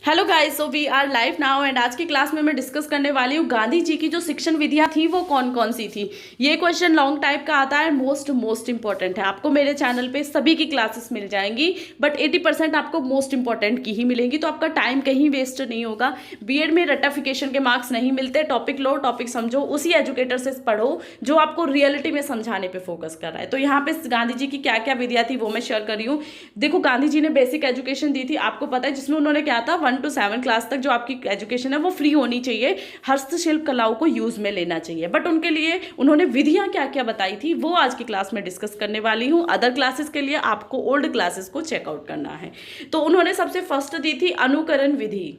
Hello guys, so we are live now and आज की class में मैं डिस्कस करने वाली हूँ गांधी जी की जो शिक्षण विधियाँ थी वो कौन कौन सी थी। ये क्वेश्चन लॉन्ग टाइप का आता है, मोस्ट इंपॉर्टेंट है। आपको मेरे चैनल पे सभी की क्लासेस मिल जाएंगी, बट 80% आपको मोस्ट इंपॉर्टेंट की ही मिलेंगी, तो आपका टाइम कहीं वेस्ट नहीं होगा। बीएड में रट्टाफिकेशन के मार्क्स नहीं मिलते। टॉपिक लो, टॉपिक समझो, उसी एजुकेटर से पढ़ो जो आपको रियलिटी में समझाने पर फोकस कर रहा है। तो यहाँ पे गांधी जी की क्या क्या विधियाँ थी वो मैं शेयर कर रही हूँ। देखो, गांधी जी ने बेसिक एजुकेशन दी थी, आपको पता है, जिसमें उन्होंने क्या था 1 to 7 क्लास तक जो आपकी एजुकेशन है वो फ्री होनी चाहिए, हस्तशिल्प कलाओं को यूज में लेना चाहिए। बट उनके लिए उन्होंने विधियां क्या क्या बताई थी वो आज की क्लास में डिस्कस करने वाली हूं। अदर क्लासेस के लिए आपको ओल्ड क्लासेस को चेकआउट करना है। तो उन्होंने सबसे फर्स्ट दी थी अनुकरण विधि।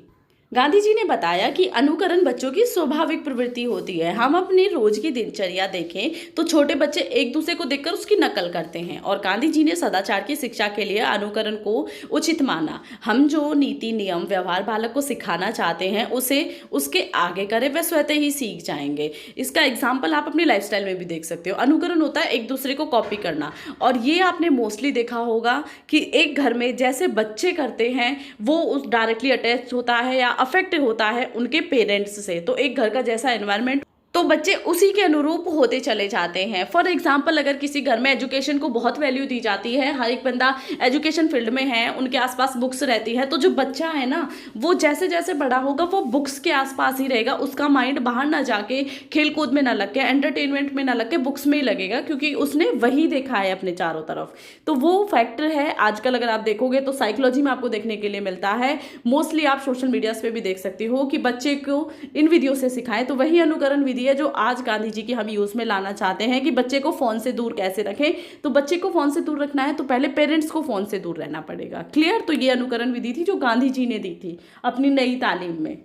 गांधी जी ने बताया कि अनुकरण बच्चों की स्वाभाविक प्रवृत्ति होती है। हम अपनी रोज की दिनचर्या देखें तो छोटे बच्चे एक दूसरे को देखकर उसकी नकल करते हैं, और गांधी जी ने सदाचार की शिक्षा के लिए अनुकरण को उचित माना। हम जो नीति नियम व्यवहार बालक को सिखाना चाहते हैं उसे उसके आगे करें, वह स्वतः ही सीख जाएंगे। इसका एग्जाम्पल आप अपनी लाइफस्टाइल में भी देख सकते हो। अनुकरण होता है एक दूसरे को कॉपी करना, और ये आपने मोस्टली देखा होगा कि एक घर में जैसे बच्चे करते हैं वो उस डायरेक्टली अटैच होता है या अफेक्ट होता है उनके पेरेंट्स से। तो एक घर का जैसा एनवायरनमेंट तो बच्चे उसी के अनुरूप होते चले जाते हैं। फॉर एग्जाम्पल, अगर किसी घर में एजुकेशन को बहुत वैल्यू दी जाती है, हर एक बंदा एजुकेशन फील्ड में है, उनके आसपास बुक्स रहती है, तो जो बच्चा है ना वो जैसे जैसे बड़ा होगा वो बुक्स के आसपास ही रहेगा। उसका माइंड बाहर ना जाके खेल कूद में ना लग के, एंटरटेनमेंट में ना लग के बुक्स में ही लगेगा, क्योंकि उसने वही देखा है अपने चारों तरफ। तो वो फैक्टर है। आजकल अगर आप देखोगे तो साइकोलॉजी में आपको देखने के लिए मिलता है। मोस्टली आप सोशल मीडिया पे भी देख सकते हो कि बच्चे को इन विधियों से सिखाएं। तो वही अनुकरण विधि है जो आज गांधी जी की हम यूज में लाना चाहते हैं कि बच्चे को फोन से दूर कैसे रखें। तो बच्चे को फोन से दूर रखना है तो पहले पेरेंट्स को फोन से दूर रहना पड़ेगा। क्लियर? तो ये अनुकरण विधि थी जो गांधी जी ने दी थी अपनी नई तालीम में।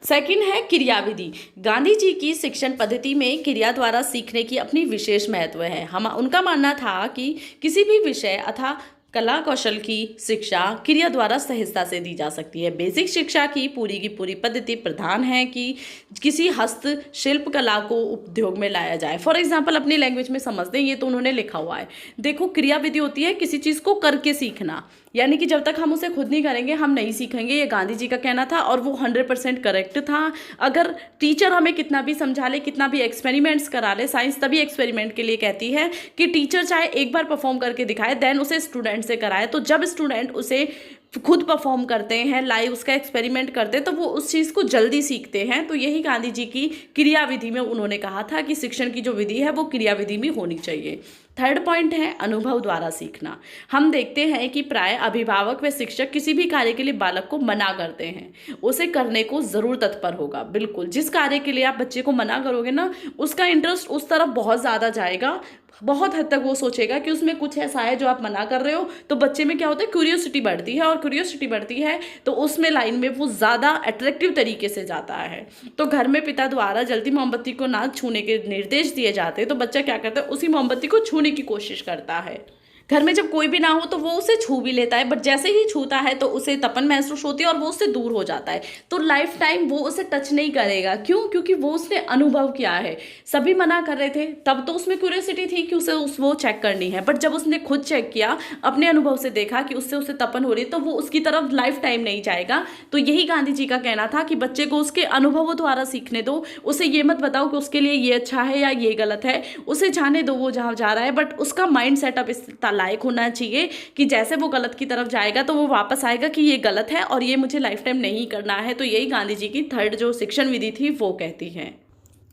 सेकंड है क्रिया विधि। गांधी जी की शिक्षण पद्धति में क्रिया द्वारा सीखने की अपनी विशेष महत्व है। हम उनका मानना था कि किसी भी विषय अथवा कला कौशल की शिक्षा क्रिया द्वारा सहजता से दी जा सकती है। बेसिक शिक्षा की पूरी पद्धति प्रधान है कि किसी हस्तशिल्प कला को उद्योग में लाया जाए। फॉर एग्जाम्पल, अपनी लैंग्वेज में समझ दें, ये तो उन्होंने लिखा हुआ है। देखो, क्रिया विधि होती है किसी चीज़ को करके सीखना, यानी कि जब तक हम उसे खुद नहीं करेंगे हम नहीं सीखेंगे। ये गांधी जी का कहना था और वो 100% करेक्ट था। अगर टीचर हमें कितना भी समझा ले, कितना भी एक्सपेरिमेंट्स करा ले, साइंस तभी एक्सपेरिमेंट के लिए कहती है कि टीचर चाहे एक बार परफॉर्म करके दिखाए, देन उसे स्टूडेंट से कराए। तो जब स्टूडेंट उसे खुद परफॉर्म करते हैं, लाइव उसका एक्सपेरिमेंट करते हैं, तो वो उस चीज़ को जल्दी सीखते हैं। तो यही गांधी जी की क्रिया विधि में उन्होंने कहा था कि शिक्षण की जो विधि है वो क्रिया विधि में होनी चाहिए। थर्ड पॉइंट है अनुभव द्वारा सीखना। हम देखते हैं कि प्राय अभिभावक व शिक्षक किसी भी कार्य के लिए बालक को मना करते हैं, उसे करने को जरूर तत्पर होगा। बिल्कुल, जिस कार्य के लिए आप बच्चे को मना करोगे ना, उसका इंटरेस्ट उस तरफ बहुत ज़्यादा जाएगा। बहुत हद तक वो सोचेगा कि उसमें कुछ ऐसा है जो आप मना कर रहे हो। तो बच्चे में क्या होता है, क्यूरियोसिटी बढ़ती है, और क्यूरियोसिटी बढ़ती है तो उसमें लाइन में वो ज़्यादा अट्रैक्टिव तरीके से जाता है। तो घर में पिता द्वारा जल्दी मोमबत्ती को ना छूने के निर्देश दिए जाते हैं तो बच्चा क्या करता है, उसी मोमबत्ती को छूने की कोशिश करता है। घर में जब कोई भी ना हो तो वो उसे छू भी लेता है, बट जैसे ही छूता है तो उसे तपन महसूस होती है और वो उससे दूर हो जाता है। तो लाइफ टाइम वो उसे टच नहीं करेगा। क्यों? क्योंकि वो उसने अनुभव किया है। सभी मना कर रहे थे तब तो उसमें क्यूरियोसिटी थी कि उसे वो चेक करनी है, बट जब उसने खुद चेक किया, अपने अनुभव से देखा कि उससे उसे तपन हो रही है, तो वो उसकी तरफ लाइफ टाइम नहीं जाएगा। तो यही गांधी जी का कहना था कि बच्चे को उसके अनुभवों द्वारा सीखने दो। उसे ये मत बताओ कि उसके लिए ये अच्छा है या ये गलत है, उसे जाने दो वो जहाँ जा रहा है, बट उसका माइंड सेटअप इस लायक होना चाहिए कि जैसे वो गलत की तरफ जाएगा तो वो वापस आएगा कि ये गलत है और ये मुझे लाइफ टाइम नहीं करना है। तो यही गांधी जी की थर्ड जो शिक्षण विधि थी वो कहती है।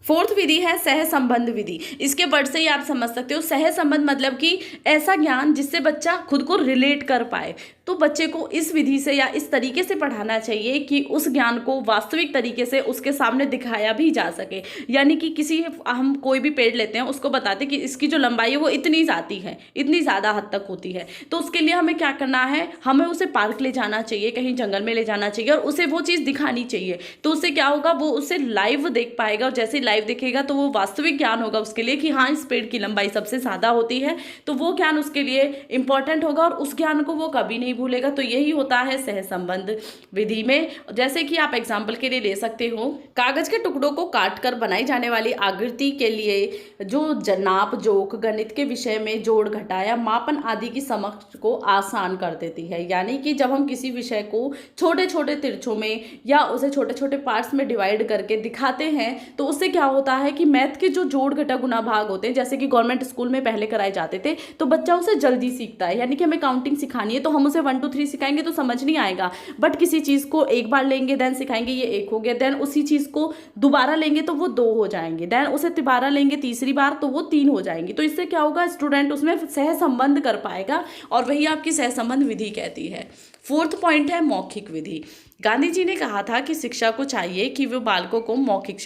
फोर्थ विधि है सह संबंध विधि। इसके वर्ड से ही आप समझ सकते हो, सह संबंध मतलब कि ऐसा ज्ञान जिससे बच्चा खुद को रिलेट कर पाए। तो बच्चे को इस विधि से या इस तरीके से पढ़ाना चाहिए कि उस ज्ञान को वास्तविक तरीके से उसके सामने दिखाया भी जा सके। यानी कि हम कोई भी पेड़ लेते हैं, उसको बताते कि इसकी जो लंबाई है वो इतनी जाती है, इतनी ज़्यादा हद तक होती है। तो उसके लिए हमें क्या करना है, हमें उसे पार्क ले जाना चाहिए, कहीं जंगल में ले जाना चाहिए और उसे वो चीज़ दिखानी चाहिए। तो उससे क्या होगा, वो उसे लाइव देख पाएगा, और जैसे लाइव देखेगा तो वो वास्तविक ज्ञान होगा उसके लिए कि हाँ इस पेड़ की लंबाई सबसे ज़्यादा होती है, तो वो ज्ञान उसके लिए इंपॉर्टेंट होगा और उस ज्ञान को वो कभी नहीं भूलेगा। तो यही होता है सहसंबंध विधि में। जैसे कि आप एग्जाम्पल के लिए ले सकते हो, कागज के टुकड़ों को काट कर बनाई जाने वाली आकृति के लिए जो नाप जोख गणित के विषय में जोड़ घटा या मापन आदि की समझ को आसान कर देती है। यानी कि जब हम किसी विषय को छोटे छोटे तिरछों में या उसे छोटे छोटे पार्ट्स में डिवाइड करके दिखाते हैं तो उससे क्या होता है कि मैथ के जो जोड़ घटा गुना भाग होते हैं, जैसे कि गवर्नमेंट स्कूल में पहले कराए जाते थे, तो बच्चा उसे जल्दी सीखता है। यानी कि हमें काउंटिंग सिखानी है तो हम उसे 1 2 3 सिखाएंगे तो समझ नहीं आएगा, बट किसी चीज़ को एक बार लेंगे देन सिखाएंगे ये 1 हो गया, देन उसी चीज़ को दोबारा लेंगे तो वो 2 हो जाएंगे, देन उसे दोबारा लेंगे तीसरी बार तो वो 3 हो जाएंगी। तो इससे क्या होगा, स्टूडेंट उसमें सहसंबंध कर पाएगा और वही आपकी सहसंबंध विधि कहती है। 4th पॉइंट है मौखिक विधि। गांधी जी ने कहा था कि शिक्षक को चाहिए कि वो बालकों को मौखिक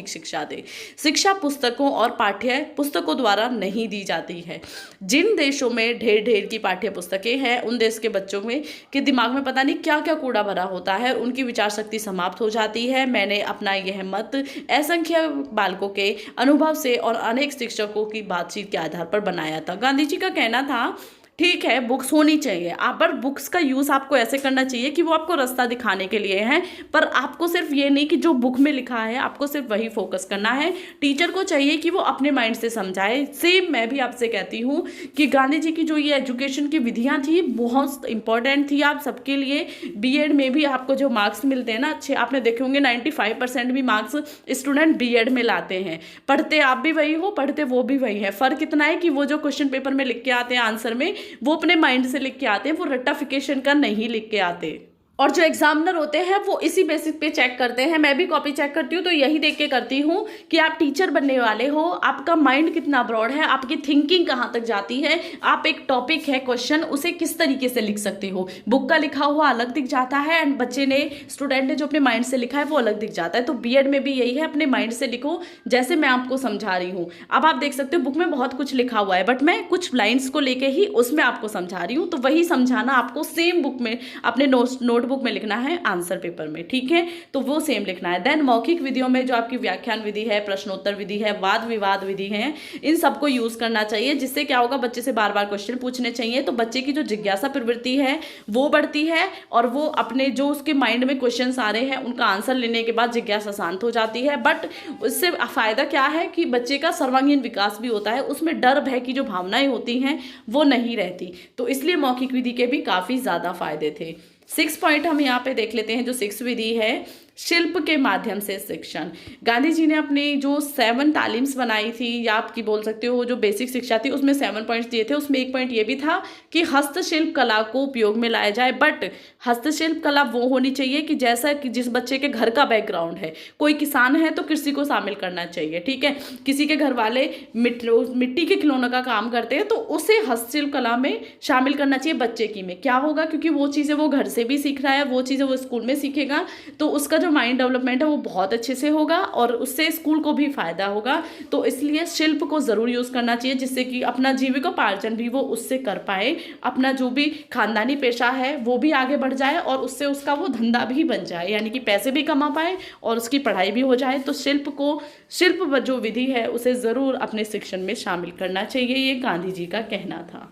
शिक्षा दे। शिक्षा पुस्तकों और पाठ्य पुस्तकों द्वारा नहीं दी जाती है। जिन देशों में ढेर की पाठ्य पुस्तकें हैं उन देश के बच्चों में के दिमाग में पता नहीं क्या क्या कूड़ा भरा होता है, उनकी विचार शक्ति समाप्त हो जाती है। मैंने अपना यह मत असंख्य बालकों के अनुभव से और अनेक शिक्षकों की बातचीत के आधार पर बनाया था। गांधी जी का कहना था ठीक है बुक्स होनी चाहिए, आप पर बुक्स का यूज़ आपको ऐसे करना चाहिए कि वो आपको रास्ता दिखाने के लिए है, पर आपको सिर्फ ये नहीं कि जो बुक में लिखा है आपको सिर्फ वही फोकस करना है। टीचर को चाहिए कि वो अपने माइंड से समझाए। सेम मैं भी आपसे कहती हूँ कि गांधी जी की जो ये एजुकेशन की विधियाँ थी बहुत इंपॉर्टेंट थी आप सबके लिए। बीएड में भी आपको जो मार्क्स मिलते हैं ना अच्छे, आपने देखे होंगे 95% भी मार्क्स स्टूडेंट बीएड में लाते हैं। पढ़ते आप भी वही हो, पढ़ते वो भी वही है। फ़र्क इतना है कि वो जो क्वेश्चन पेपर में लिख के आते हैं आंसर में वो अपने माइंड से लिख के आते हैं, वो रट्टाफिकेशन का नहीं लिख के आते। और जो एग्जामिनर होते हैं वो इसी बेसिस पे चेक करते हैं। मैं भी कॉपी चेक करती हूँ तो यही देख के करती हूँ कि आप टीचर बनने वाले हो, आपका माइंड कितना ब्रॉड है, आपकी थिंकिंग कहाँ तक जाती है, आप एक टॉपिक है क्वेश्चन उसे किस तरीके से लिख सकते हो। बुक का लिखा हुआ अलग दिख जाता है एंड बच्चे ने स्टूडेंट ने जो अपने माइंड से लिखा है वो अलग दिख जाता है। तो बीएड में भी यही है, अपने माइंड से लिखो जैसे मैं आपको समझा रही हूँ। अब आप देख सकते हो बुक में बहुत कुछ लिखा हुआ है बट मैं कुछ लाइन्स को लेके ही उसमें आपको समझा रही हूँ, तो वही समझाना आपको सेम बुक में अपने नोटबुक में लिखना है आंसर पेपर में, ठीक है, तो वो सेम लिखना है। देन मौखिक विधियों में जो आपकी व्याख्यान विधि है, प्रश्नोत्तर विधि है, वाद विवाद विधि है, इन सबको यूज करना चाहिए, जिससे क्या होगा बच्चे से बार बार क्वेश्चन पूछने चाहिए तो बच्चे की जो जिज्ञासा प्रवृत्ति है वो बढ़ती है और वो अपने जो उसके माइंड में क्वेश्चंस आ रहे हैं उनका आंसर लेने के बाद जिज्ञासा शांत हो जाती है। बट उससे फायदा क्या है कि बच्चे का सर्वांगीण विकास भी होता है, उसमें डर भय की जो भावनाएं होती हैं वो नहीं रहती। तो इसलिए मौखिक विधि के भी काफी ज्यादा फायदे थे। 6 पॉइंट हम यहाँ पे देख लेते हैं। जो 6 विधि है शिल्प के माध्यम से शिक्षण। गांधी जी ने अपनी जो 7 तालीम्स बनाई थी या आपकी बोल सकते हो जो बेसिक शिक्षा थी उसमें 7 पॉइंट्स दिए थे। उसमें एक पॉइंट ये भी था कि हस्तशिल्प कला को उपयोग में लाया जाए, बट हस्तशिल्प कला वो होनी चाहिए कि जैसा कि जिस बच्चे के घर का बैकग्राउंड है, कोई किसान है तो कृषि को शामिल करना चाहिए, ठीक है, किसी के घर वाले मिट्टी के खिलौनों का काम करते हैं तो उसे हस्तशिल्प कला में शामिल करना चाहिए बच्चे की में। क्या होगा, क्योंकि वो चीज़ें वो घर से भी सीख रहा है, वो चीज़ें वो स्कूल में सीखेगा तो उसका जो माइंड डेवलपमेंट है वो बहुत अच्छे से होगा और उससे स्कूल को भी फायदा होगा। तो इसलिए शिल्प को जरूर यूज करना चाहिए जिससे कि अपना जीविकोपार्जन भी वो उससे कर पाए, अपना जो भी खानदानी पेशा है वो भी आगे बढ़ जाए और उससे उसका वो धंधा भी बन जाए, यानी कि पैसे भी कमा पाए और उसकी पढ़ाई भी हो जाए। तो शिल्प जो विधि है उसे जरूर अपने शिक्षण में शामिल करना चाहिए, ये गांधी जी का कहना था।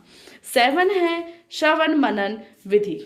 7 है श्रवण मनन विधि,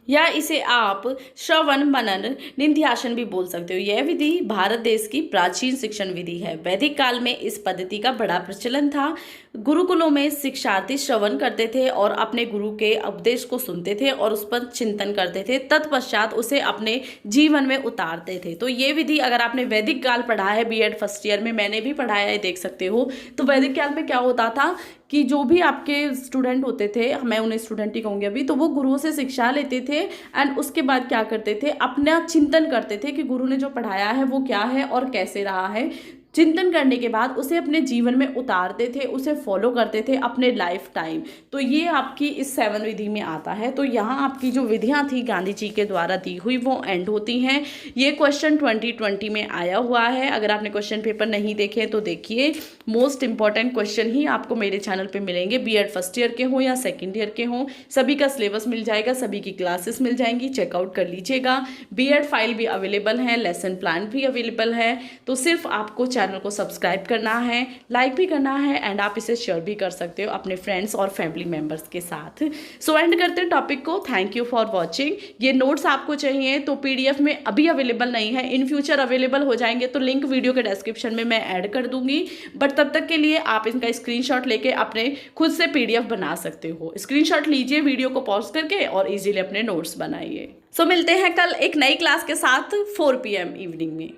या इसे आप श्रवण मनन निधिध्यासन भी बोल सकते हो। यह विधि भारत देश की प्राचीन शिक्षण विधि है। वैदिक काल में इस पद्धति का बड़ा प्रचलन था। गुरुकुलों में शिक्षार्थी श्रवण करते थे और अपने गुरु के उपदेश को सुनते थे और उस पर चिंतन करते थे, तत्पश्चात उसे अपने जीवन में उतारते थे। तो ये विधि अगर आपने वैदिक काल पढ़ा है बीएड फर्स्ट ईयर में, मैंने भी पढ़ाया है, देख सकते हो। तो वैदिक काल में क्या होता था कि जो भी आपके स्टूडेंट होते थे, मैं उन्हें स्टूडेंट ही कहूँगी अभी, तो वो गुरुओं से शिक्षा लेते थे एंड उसके बाद क्या करते थे, अपना चिंतन करते थे कि गुरु ने जो पढ़ाया है वो क्या है और कैसे रहा है। चिंतन करने के बाद उसे अपने जीवन में उतारते थे, उसे फॉलो करते थे अपने लाइफ टाइम। तो ये आपकी इस 7 विधि में आता है। तो यहाँ आपकी जो विधियाँ थी गांधी जी के द्वारा दी हुई वो एंड होती हैं। ये क्वेश्चन 2020 में आया हुआ है। अगर आपने क्वेश्चन पेपर नहीं देखे तो देखिए, मोस्ट इंपॉर्टेंट क्वेश्चन ही आपको मेरे चैनल पे मिलेंगे। बीएड फर्स्ट ईयर के हों या सेकेंड ईयर के हों, सभी का सिलेबस मिल जाएगा, सभी की क्लासेस मिल जाएंगी, चेकआउट कर लीजिएगा। बीएड फाइल भी अवेलेबल है, लेसन प्लान भी अवेलेबल है। तो सिर्फ आपको चैनल को सब्सक्राइब करना है, लाइक भी करना है, एंड आप इसे शेयर भी कर सकते हो अपने फ्रेंड्स और फैमिली मेम्बर्स के साथ। सो एंड करते हैं टॉपिक को। Thank you for watching. ये नोट्स आपको चाहिए तो पीडीएफ में अभी अवेलेबल नहीं है, इन फ्यूचर अवेलेबल हो जाएंगे, तो लिंक वीडियो के डिस्क्रिप्शन में मैं ऐड कर दूंगी। बट तब तक के लिए आप इनका स्क्रीनशॉट लेके अपने खुद से पीडीएफ बना सकते हो। स्क्रीनशॉट लीजिए वीडियो को पॉज करके और इजीली अपने नोट्स बनाइए। सो मिलते हैं कल एक नई क्लास के साथ 4 PM इवनिंग में।